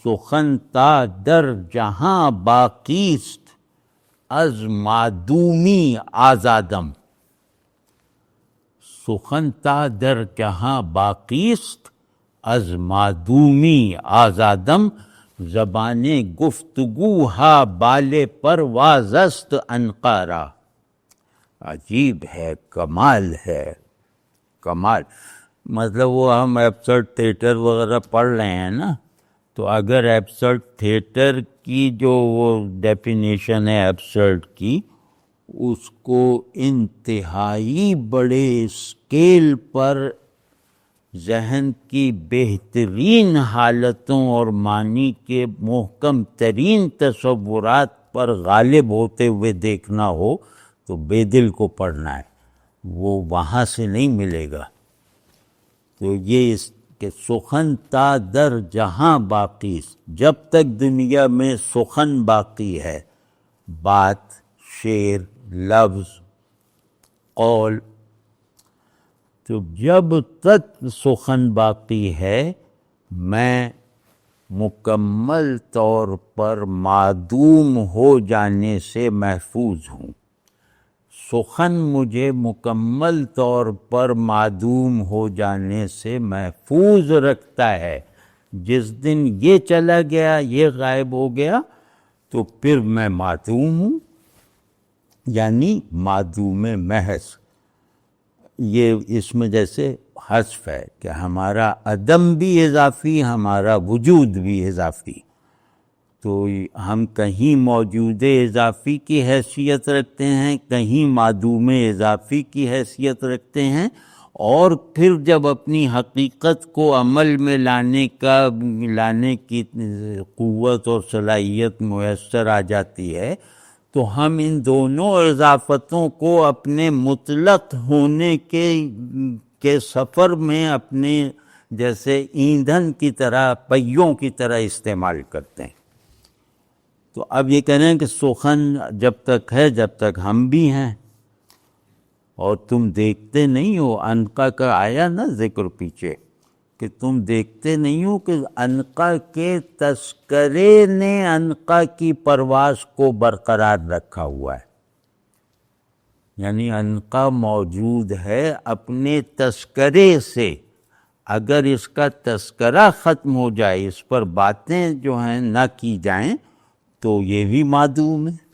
سخن تا در جہاں باقیست از معدومی آزادم. سخن تا در جہاں باقیست از معدومی آزادم. زبان گفتگو ہا بال پرواز است عنقا. عجیب ہے، کمال ہے، کمال. مطلب وہ ہم ایبسرڈ تھیٹر وغیرہ پڑھ رہے ہیں نا، تو اگر ایبسرڈ تھیٹر کی جو وہ ڈیفینیشن ہے ایبسرڈ کی، اس کو انتہائی بڑے اسکیل پر ذہن کی بہترین حالتوں اور معنی کے محکم ترین تصورات پر غالب ہوتے ہوئے دیکھنا ہو تو بے دل کو پڑھنا ہے، وہ وہاں سے نہیں ملے گا. تو یہ اس کہ سخن تا در جہاں باقی، جب تک دنیا میں سخن باقی ہے، بات، شعر، لفظ، قول، تو جب تک سخن باقی ہے میں مکمل طور پر معدوم ہو جانے سے محفوظ ہوں. سخن مجھے مکمل طور پر معدوم ہو جانے سے محفوظ رکھتا ہے. جس دن یہ چلا گیا، یہ غائب ہو گیا، تو پھر میں معدوم ہوں، یعنی معدوم محض. یہ اس میں جیسے حذف ہے کہ ہمارا عدم بھی اضافی، ہمارا وجود بھی اضافی. تو ہم کہیں موجود اضافی کی حیثیت رکھتے ہیں، کہیں معدوم اضافی کی حیثیت رکھتے ہیں، اور پھر جب اپنی حقیقت کو عمل میں لانے کی قوت اور صلاحیت میسر آ جاتی ہے تو ہم ان دونوں اضافتوں کو اپنے مطلق ہونے کے سفر میں اپنے جیسے ایندھن کی طرح، پہیوں کی طرح استعمال کرتے ہیں. تو اب یہ کہہ رہے ہیں کہ سخن جب تک ہے، جب تک ہم بھی ہیں. اور تم دیکھتے نہیں ہو، عنقا کا آیا نا ذکر پیچھے، کہ تم دیکھتے نہیں ہو کہ عنقا کے تذکرے نے عنقا کی پرواز کو برقرار رکھا ہوا ہے. یعنی عنقا موجود ہے اپنے تذکرے سے. اگر اس کا تذکرہ ختم ہو جائے، اس پر باتیں جو ہیں نہ کی جائیں، تو یہ بھی معدوم ہے.